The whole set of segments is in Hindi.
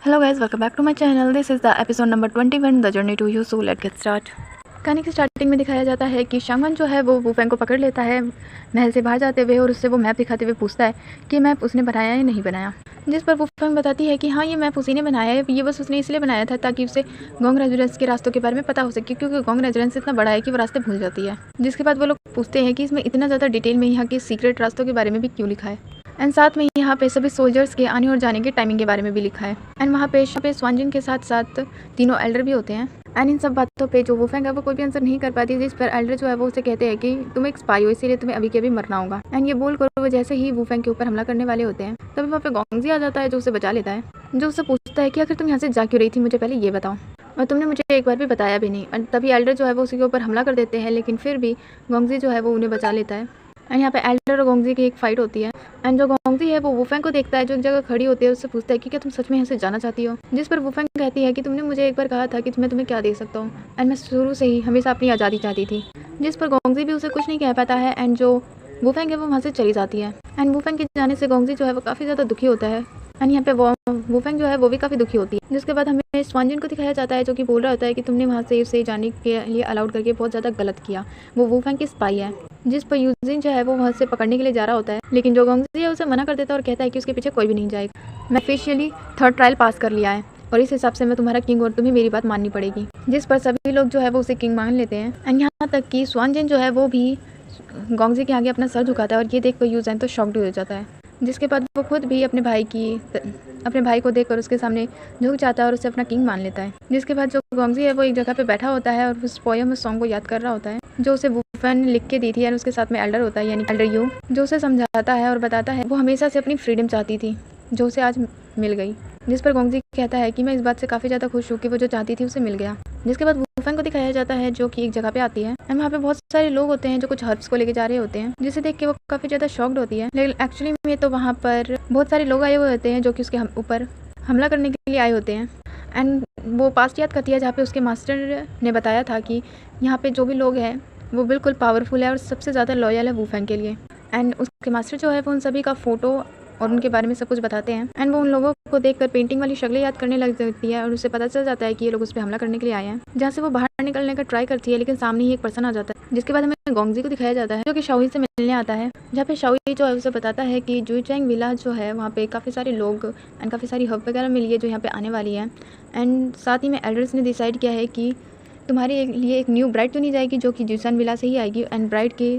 Hello guys, welcome back to my channel. This is the episode number 21, The Journey to You. So let's get start. कहानी की स्टार्टिंग में दिखाया जाता है कि शांगवन जो है वो वूफेंग को पकड़ लेता है महल से बाहर जाते हुए और उससे वो मैप दिखाते हुए पूछता है कि मैप उसने बनाया या नहीं बनाया। जिस पर वूफेंग बताती है कि हाँ, ये मैप उसी ने बनाया है, ये बस उसने इसलिए बनाया था ताकि उसे गोंग रेजिडेंस के रास्तों के बारे में पता हो सके, क्योंकि गोंग रेजिडेंस इतना बड़ा है कि वो रास्ते भूल जाती है। जिसके बाद वो लोग पूछते हैं कि इसमें इतना ज़्यादा डिटेल में यहाँ के सीक्रेट रास्तों के बारे में भी क्यों लिखा है, एंड साथ में यहाँ पे सभी सोल्जर्स के आने और जाने के टाइमिंग के बारे में भी लिखा है। एंड वहाँ पे स्वानजिन के साथ साथ तीनों एल्डर भी होते हैं। एंड इन सब बातों पे जो वूफेंग है वो कोई भी आंसर नहीं कर पाती, जिस पर एल्डर जो है वो उसे कहते हैं कि तुम एक स्पाई हो, इसीलिए तुम्हें अभी के अभी मरना होगा। एंड ये बोलकर वो जैसे ही वूफेंग के ऊपर हमला करने वाले होते हैं तभी वहाँ पे गोंगजी आ जाता है जो उसे बचा लेता है, जो उससे पूछता है कि आखिर तुम यहाँ से जा क्यों रही थी, मुझे पहले ये बताओ, और तुमने मुझे एक बार भी बताया भी नहीं। और तभी एल्डर जो है वो उसके ऊपर हमला कर देते हैं, लेकिन फिर भी गोंगजी जो है वो उन्हें बचा लेता है। एंड यहाँ पे एल्डर और गोंगजी की एक फाइट होती है। एंड जो गोंगजी है वो वूफेंग को देखता है जो एक जगह खड़ी होती है, उससे पूछता है कि क्या तुम सच में यहाँ से जाना चाहती हो। जिस पर वूफेंग कहती है कि तुमने मुझे एक बार कहा था कि मैं तुम्हें क्या दे सकता हूँ, एंड मैं शुरू से ही हमेशा अपनी आज़ादी चाहती थी। जिस पर गोंगजी भी उसे कुछ नहीं कह पाता है। एंड जो वूफेंग है वो वहाँ से चली जाती है। एंड वूफेंग के जाने से गोंगजी जो है वो काफ़ी ज़्यादा दुखी होता है। एंड यहाँ पे वूफेंग जो है वो भी काफ़ी दुखी होती है। जिसके बाद हमें स्वानजिन को दिखाया जाता है जो कि बोल रहा होता है कि तुमने वहाँ से उसे जाने के लिए अलाउड करके बहुत ज़्यादा गलत किया, वो वूफेंग की स्पाई है। जिस पर यूजिन जो है वो वहाँ से पकड़ने के लिए जा रहा होता है, लेकिन जो गोंगजी है उसे मना कर देता है और कहता है कि उसके पीछे कोई भी नहीं जाएगा। मैं ऑफिशियली 3rd ट्रायल पास कर लिया है और इस हिसाब से मैं तुम्हारा किंग और तुम्हें मेरी बात माननी पड़ेगी। जिस पर सभी लोग जो है वो उसे किंग मान लेते हैं। एंड यहाँ तक कि स्वानजिन जो है वो भी गोंगजी के आगे अपना सर झुकाता है और ये देखकर यूजिन तो शॉक्ड हो जाता है। जिसके बाद वो खुद भी अपने भाई को देखकर उसके सामने झुक जाता है और उसे अपना किंग मान लेता है। जिसके बाद जो गोंगजी है वो एक जगह पे बैठा होता है और उस पोयम सॉन्ग को याद कर रहा होता है जो उसे वूफेंग ने लिख के दी थी। और उसके साथ में एल्डर होता है यानी एल्डर यू, जो उसे समझाता है और बताता है वो हमेशा से अपनी फ्रीडम चाहती थी जो उसे आज मिल गई। जिस पर गोंगजी कहता है कि मैं इस बात से काफ़ी ज़्यादा खुश हूँ कि वो जो चाहती थी उसे मिल गया। जिसके बाद वूफेंग को दिखाया जाता है जो कि एक जगह पे आती है। एंड वहाँ पे बहुत सारे लोग होते हैं जो कुछ हर्ब्स को लेके जा रहे होते हैं, जिसे देख के वो काफ़ी ज़्यादा शॉक्ड होती है। लेकिन एक्चुअली में तो वहाँ पर बहुत सारे लोग आए हुए होते हैं जो कि उसके ऊपर हमला करने के लिए आए होते हैं। एंड वो पास्ट याद करती है जहाँ पे उसके मास्टर ने बताया था कि यहाँ पे जो भी लोग हैं वो बिल्कुल पावरफुल है और सबसे ज़्यादा लॉयल है वूफेंग के लिए। एंड उसके मास्टर जो है वो उन सभी का फ़ोटो और उनके बारे में सब कुछ बताते हैं। एंड वो उन लोगों को देखकर पेंटिंग वाली शक्लें याद करने लग जाती है और उसे पता चल जाता है कि ये लोग उस पर हमला करने के लिए आए हैं। जहाँ से वो बाहर निकलने का ट्राई करती है, लेकिन सामने ही एक पर्सन आ जाता है। जिसके बाद हमें गोंगजी को दिखाया जाता है जो कि शाओई से मिलने आता है, जहाँ पे शाओई जो है उसे बताता है कि जुईचेंग विला जो है वहाँ पे काफ़ी सारे लोग एंड काफ़ी सारी हब वगैरह मिली है जो यहाँ पे आने वाली है। एंड साथ ही में एल्डर्स ने डिसाइड किया है कि तुम्हारे लिए एक न्यू ब्राइड चुनी जाएगी जो कि जुईचेंग विला से ही आएगी। एंड ब्राइड की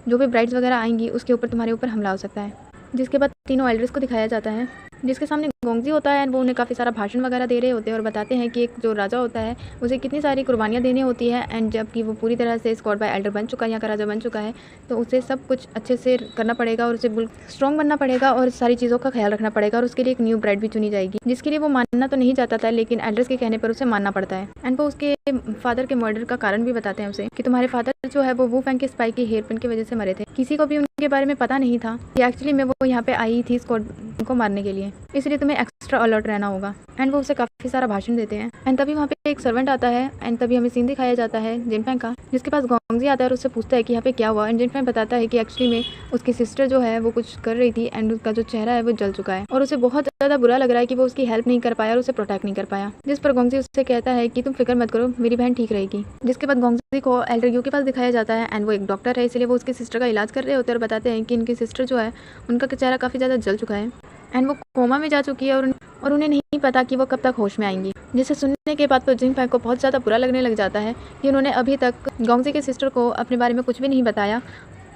जो भी ब्राइड्स वगैरह आएंगी उसके ऊपर तुम्हारे ऊपर हमला हो सकता है। जिसके बाद तीनों एल्डर्स को दिखाया जाता है जिसके सामने गोंगजी होता है। वो उन्हें काफ़ी सारा भाषण वगैरह दे रहे होते हैं और बताते हैं कि एक जो राजा होता है उसे कितनी सारी कुर्बानियाँ देनी होती है। एंड जबकि वो पूरी तरह से स्कॉट बाय एल्डर बन चुका है, यहाँ का राजा बन चुका है, तो उसे सब कुछ अच्छे से करना पड़ेगा और उसे स्ट्रॉन्ग बनना पड़ेगा और सारी चीज़ों का ख्याल रखना पड़ेगा। और उसके लिए एक न्यू ब्राइड भी चुनी जाएगी जिसके लिए वो मानना तो नहीं चाहता था, लेकिन एल्डर्स के कहने पर उसे मानना पड़ता है। एंड वो उसके फादर के मर्डर का कारण भी बताते हैं उसे कि तुम्हारे फादर जो है वो वूफेंग के स्पाई की हेयरपिन की वजह से मरे थे। किसी को भी उनके बारे में पता नहीं था कि एक्चुअली में वो यहाँ पे आई थी स्कॉट को मारने के लिए, इसलिए तुम्हें एक्स्ट्रा अलर्ट रहना होगा। एंड वो उसे काफ़ी सारा भाषण देते हैं। एंड तभी वहाँ पे एक सर्वेंट आता है एंड तभी हमें सीन दिखाया जाता है जिनफेंग का, जिसके पास गोंगजी आता है और उससे पूछता है कि यहाँ पे क्या हुआ। एंड जिनफेंग बताता है कि एक्चुअली में उसकी सिस्टर जो है वो कुछ कर रही थी एंड उसका जो चेहरा है वो जल चुका है और उसे बहुत ज़्यादा बुरा लग रहा है कि वो उसकी हेल्प नहीं कर पाया और उसे प्रोटेक्ट नहीं कर पाया। जिस पर गोंगजी उससे कहता है कि तुम फिक्र मत करो, मेरी बहन ठीक रहेगी। जिसके बाद गोंगजी को एल्डर यू के पास दिखाया जाता है एंड वो एक डॉक्टर है, इसलिए वो उसकी सिस्टर का इलाज कर रहे होते हैं और बताते हैं कि इनकी सिस्टर जो है उनका चेहरा काफ़ी ज़्यादा जल चुका है एंड वो कोमा में जा चुकी है और उन्हें नहीं पता कि वो कब तक होश में आएंगी। जिसे सुनने के बाद तो जिनफेंग को बहुत ज़्यादा बुरा लगने लग जाता है कि उन्होंने अभी तक गोंगजी के सिस्टर को अपने बारे में कुछ भी नहीं बताया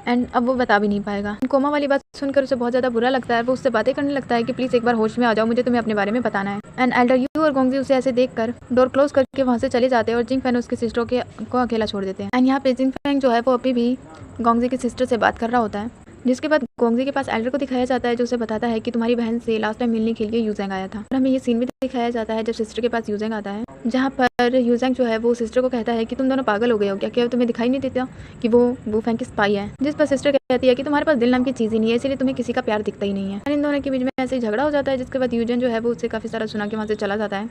एंड अब वो बता भी नहीं पाएगा। कोमा वाली बात सुनकर उसे बहुत ज़्यादा बुरा लगता है। वो उससे बातें करने लगता है कि प्लीज़ एक बार होश में आ जाओ, मुझे तुम्हें अपने बारे में बताना है। एंड एल्डर यू और गोंगजी उसे ऐसे देखकर डोर क्लोज करके वहाँ से चले जाते हैं और जिनफेंग उसके सिस्टरों को अकेला छोड़ देते हैं। एंड यहाँ पे जिनफेंग जो है वो अभी भी गोंगजी की सिस्टर से बात कर रहा होता है। जिसके बाद गोंगजी के पास एल्डर को दिखाया जाता है जो उसे बताता है कि तुम्हारी बहन से लास्ट टाइम मिलने के लिए यूजेंग आया था। और हमें ये सीन भी दिखाया जाता है जब सिस्टर के पास यूजेंग आता है, जहाँ पर यूजेंग जो है वो सिस्टर को कहता है कि तुम दोनों पागल हो गए हो क्या तुम्हें दिखाई नहीं देता कि वो वूफेंग की स्पाई है। जिस पर सिस्टर कहती है कि तुम्हारे पास दिल नाम की चीज़ ही नहीं है, इसलिए तुम्हें किसी का प्यार दिखता ही नहीं है। इन दोनों के बीच में ऐसे ही झगड़ा हो जाता है। जिसके बाद यूजेंग जो है वो उससे काफ़ी सारा सुना के वहाँ से चला जाता है।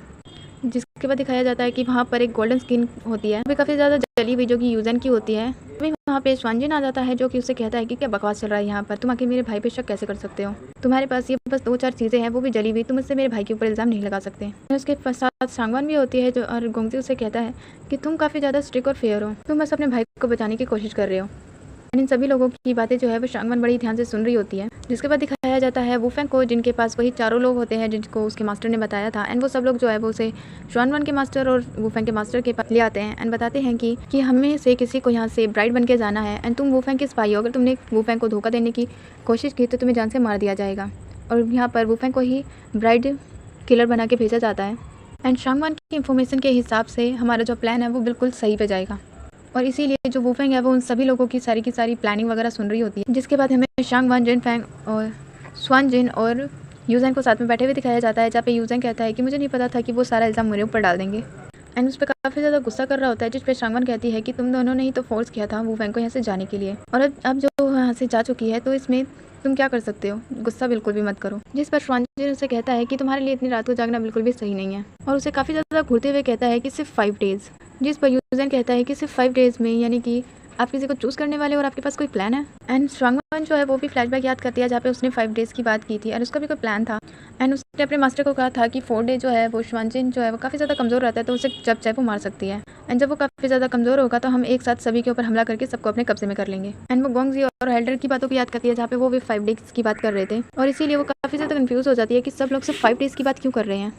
जिसके बाद दिखाया जाता है कि वहाँ पर एक गोल्डन स्किन होती है, वो काफ़ी ज़्यादा जली हुई, जो कि यूजन की होती है। अभी वहाँ पे स्वानजिन आ जाता है, जो कि उससे कहता है कि क्या बकवास चल रहा है यहाँ पर, तुम आखिर मेरे भाई पे शक कैसे कर सकते हो, तुम्हारे पास ये बस 2-4 चीज़ें हैं, वो भी जली हुई, तुम इससे मेरे भाई के ऊपर इल्ज़ाम नहीं लगा सकते। उसके साथ सांगवान भी होती है, जो और गोंगजी उसे कहता है कि तुम काफ़ी ज़्यादा स्ट्रिक्ट और फेयर हो, तुम बस अपने भाई को बचाने की कोशिश कर रहे हो। इन सभी लोगों की बातें जो है वो सांगवान बड़ी ध्यान से सुन रही होती है। जिसके बाद दिखाया जाता है वुफेंग को, जिनके पास वही चारों लोग होते हैं जिनको उसके मास्टर ने बताया था। एंड वो सब लोग जो है वो उसे शुआनवान के मास्टर और वुफेंग के मास्टर के पास ले आते हैं एंड बताते हैं कि हमें से किसी को यहाँ से ब्राइड बन के जाना है एंड तुम वुफेंग के स्पाई हो, अगर तुमने वुफेंग को धोखा देने की कोशिश की तो तुम्हें जान से मार दिया जाएगा। और यहाँ पर वुफेंग को ही ब्राइड किलर बना के भेजा जाता है। एंड सांगवान की इन्फॉर्मेशन के हिसाब से हमारा जो प्लान है वो बिल्कुल सही पे जाएगा, और इसीलिए जो वुफेंग है वो उन सभी लोगों की सारी प्लानिंग वगैरह सुन रही होती है। जिसके बाद हमें सांगवान, जिनफेंग और स्वानजिन और यूजन को साथ में बैठे हुए दिखाया जाता है, जहाँ पे यूजन कहता है कि मुझे नहीं पता था कि वो सारा इल्ज़ाम मेरे ऊपर डाल देंगे। एंड उस पर काफ़ी ज़्यादा गुस्सा कर रहा होता है, जिस पर सांगवान कहती है कि तुम दोनों ने ही तो फोर्स किया था वुफेंग को यहाँ से जाने के लिए, और अब जो यहाँ से जा चुकी है तो इसमें तुम क्या कर सकते हो, गुस्सा बिल्कुल भी मत करो। जिस पर स्वानजिन उसे कहता है कि तुम्हारे लिए इतनी रात को जागना बिल्कुल भी सही नहीं है, और उसे काफ़ी ज़्यादा घूरते हुए कहता है कि सिर्फ 5 डेज़। जिस पर यूजन कहता है कि सिर्फ 5 डेज़ में, यानी कि आप किसी को चूज़ करने वाले और आपके पास कोई प्लान है। एंड सांगवान जो है वो भी फ्लैशबैक याद करती है, जहाँ पे उसने 5 डेज़ की बात की थी और उसका भी कोई प्लान था। एंड उसने अपने मास्टर को कहा था कि 4 डे जो है वो स्वानजिन जो है वो काफ़ी ज़्यादा कमज़ोर रहता है, तो उसे जब चाहे वो मार सकती है। एंड जब वो काफ़ी ज़्यादा कमज़ोर होगा तो हम एक साथ सभी के ऊपर हमला करके सबको अपने कब्जे में कर लेंगे। एंड वो गोंगजी और हेल्डर की बातों को याद करती है, जहाँ पे वो भी 5 डेज़ की बात कर रहे थे, और इसीलिए वो काफ़ी ज़्यादा कन्फ्यूज़ हो जाती है कि सब लोग सिर्फ 5 डेज़ की बात क्यों कर रहे हैं।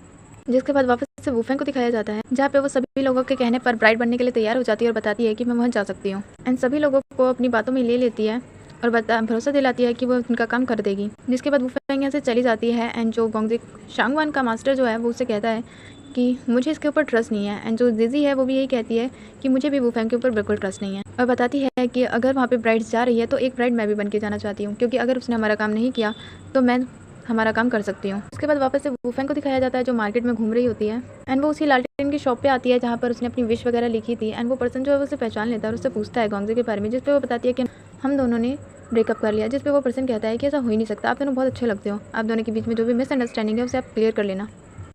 जिसके बाद वापस से वुफेंग को दिखाया जाता है, जहाँ पे वो सभी लोगों के कहने पर ब्राइड बनने के लिए तैयार हो जाती है और बताती है कि मैं वहाँ जा सकती हूँ। एंड सभी लोगों को अपनी बातों में ले लेती है और भरोसा दिलाती है कि वो उनका काम कर देगी। जिसके बाद वुफेंग यहाँ से चली जाती है। एंड जो गोंगजी सांगवान का मास्टर जो है वो उससे कहता है कि मुझे इसके ऊपर ट्रस्ट नहीं है। एंड जो जिजी है वो भी यही कहती है कि मुझे भी वुफेंग के ऊपर बिल्कुल ट्रस्ट नहीं है, और बताती है कि अगर वहाँ पे ब्राइड्स जा रही है तो एक ब्राइड मैं भी बन के जाना चाहती हूँ, क्योंकि अगर उसने हमारा काम नहीं किया तो मैं हमारा काम कर सकती हूँ। उसके बाद वापस से वुफेंग को दिखाया जाता है, जो मार्केट में घूम रही होती है। एंड वो उसी लालटेन की शॉप पे आती है, जहाँ पर उसने अपनी विश वगैरह लिखी थी। एंड वो पर्सन जो है वो उसे पहचान लेता है और उससे पूछता है गोंगजी के बारे में, जिस पे वो बताती है कि हम दोनों ने ब्रेकअप कर लिया। जिस पे वो पर्सन कहता है कि ऐसा हो ही नहीं सकता, आप दोनों बहुत अच्छे लगते हो, आप दोनों के बीच में जो भी मिसअंडरस्टैंडिंग है उसे आप क्लियर कर लेना।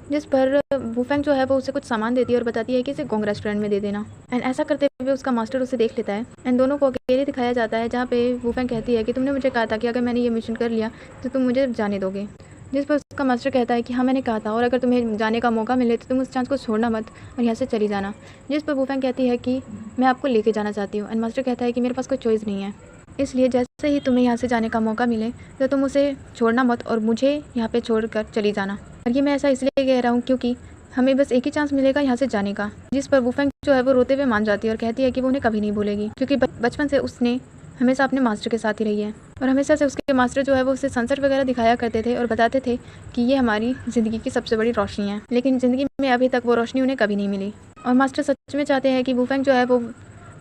जिस पर वुफेंग जो है वो उसे कुछ सामान देती है और बताती है कि इसे गोंग रेस्टोरेंट में दे देना। एंड ऐसा करते हुए उसका मास्टर उसे देख लेता है। एंड दोनों को अकेले दिखाया जाता है, जहाँ पे वुफेंग कहती है कि तुमने मुझे कहा था कि अगर मैंने ये मिशन कर लिया तो तुम मुझे जाने दोगे। जिस पर उसका मास्टर कहता है कि हाँ मैंने कहा था, और अगर तुम्हें जाने का मौका मिले तो तुम उस चांस को छोड़ना मत और यहाँ से चली जाना। जिस पर वुफेंग कहती है कि मैं आपको लेके जाना चाहती हूँ। एंड मास्टर कहता है कि मेरे पास कोई चॉइस नहीं है, इसलिए जैसे ही तुम्हें यहाँ से जाने का मौका मिले तो तुम उसे छोड़ना मत और मुझे यहाँ पे छोड़कर चली जाना। और ये मैं ऐसा इसलिए कह रहा हूँ क्योंकि हमें बस एक ही चांस मिलेगा यहाँ से जाने का। जिस पर वुफेंग जो है वो रोते हुए मान जाती है और कहती है कि वो उन्हें कभी नहीं भूलेगी, क्योंकि बचपन से उसने हमेशा अपने मास्टर के साथ ही रही है, और हमेशा से उसके मास्टर जो है वो उसे सनसेट वगैरह दिखाया करते थे और बताते थे कि ये हमारी ज़िंदगी की सबसे बड़ी रोशनी है। लेकिन ज़िंदगी में अभी तक वो रोशनी उन्हें कभी नहीं मिली, और मास्टर सच में चाहते हैं कि वुफेंग जो है वो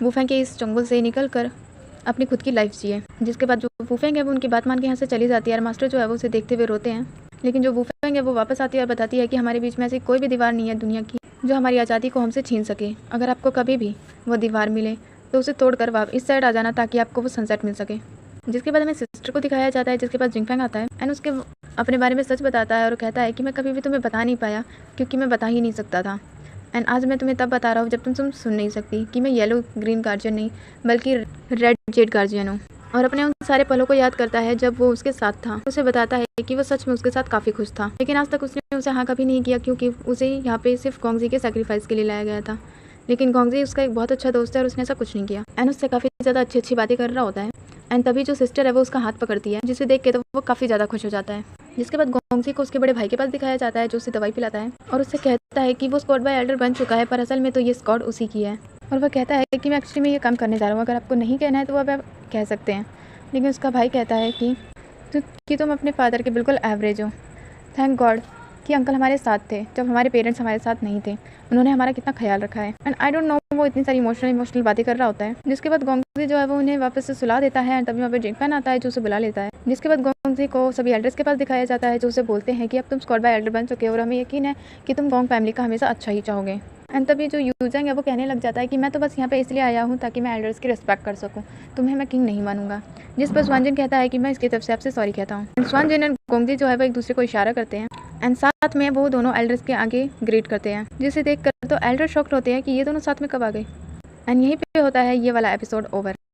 वुफेंग के इस चंगुल से निकल कर अपनी खुद की लाइफ जिए। जिसके बाद जो वुफेंग है वो उनकी बात मान के यहाँ से चली जाती है, और मास्टर जो है वो उसे देखते हुए रोते हैं। लेकिन जो वुफेंग है वो वापस आती है और बताती है कि हमारे बीच में ऐसी कोई भी दीवार नहीं है दुनिया की जो हमारी आज़ादी को हमसे छीन सके। अगर आपको कभी भी वो दीवार मिले तो उसे तोड़कर वापस इस साइड आ जाना, ताकि आपको वो सनसेट मिल सके। जिसके बाद हमें सिस्टर को दिखाया जाता है, जिसके पास जिंगफेंग आता है एंड उसके अपने बारे में सच बताता है और कहता है कि मैं कभी भी तुम्हें बता नहीं पाया क्योंकि मैं बता ही नहीं सकता था। एंड आज मैं तुम्हें तब बता रहा हूँ जब तुम सुन नहीं सकती कि मैं येलो ग्रीन गार्जियन नहीं बल्कि रेड जेड गार्जियन हूँ। और अपने उन सारे पलों को याद करता है जब वो उसके साथ था। उसे बताता है कि वो सच में उसके साथ काफ़ी खुश था, लेकिन आज तक उसने उसे हाँ कभी नहीं किया, क्योंकि उसे यहाँ पे सिर्फ गोंगजी के सेक्रीफाइस के लिए लाया गया था। लेकिन गोंगजी उसका एक बहुत अच्छा दोस्त है और उसने ऐसा कुछ नहीं किया। एंड उससे काफ़ी ज़्यादा अच्छी अच्छी बातें कर रहा होता है। एंड तभी जो सिस्टर है वो उसका हाथ पकड़ती है, जिसे देख के तो वो काफ़ी ज़्यादा खुश हो जाता है। जिसके बाद गोंगजी को उसके बड़े भाई के पास दिखाया जाता है, जो उसे दवाई पिलाता है और उससे कहता है कि वो स्क्वाड बाय एल्डर बन चुका है, पर असल में तो ये स्क्वाड उसी की है। और वह कहता है कि मैं एक्चुअली में ये काम करने जा रहा हूँ, अगर आपको नहीं कहना है तो वह आप कह सकते हैं। लेकिन उसका भाई कहता है कि तुम अपने फादर के बिल्कुल एवरेज हो। थैंक गॉड कि अंकल हमारे साथ थे जब हमारे पेरेंट्स हमारे साथ नहीं थे, उन्होंने हमारा कितना ख्याल रखा है। एंड आई डोंट नो, वो इतनी सारी इमोशनल बातें कर रहा होता है। जिसके बाद गोंगजी जो है वो उन्हें वापस से सुला देता है, तभी वहाँ पे जिंगफेंग आता है जो उसे बुला लेता है। जिसके बाद गोंगजी को सभी एल्डर्स के पास दिखाया जाता है, जो उसे बोलते हैं कि अब तुम स्क्वाड बाय एल्डर बन चुके हो और हमें यकीन है कि तुम गोंग फैमिली का हमेशा अच्छा ही चाहोगे। एंड तभी जो यूजेंग है वो कहने लग जाता है कि मैं तो बस यहाँ पे इसलिए आया हूँ ताकि मैं एल्डर्स की रिस्पेक्ट कर सकूँ, तुम्हें मैं किंग नहीं मानूंगा। जिस पर स्वानजिन कहता है कि मैं इसकी तरफ से आपसे सॉरी कहता हूँ। स्वानजिन एंड गोंगजी जो है वो एक दूसरे को इशारा करते हैं एंड साथ में वो दोनों एल्डर्स के आगे ग्रीट करते हैं, जिसे देखकर तो एल्डर शॉक्ड होते हैं कि ये दोनों साथ में कब आ गए। एंड यहीं पे होता है ये वाला एपिसोड ओवर।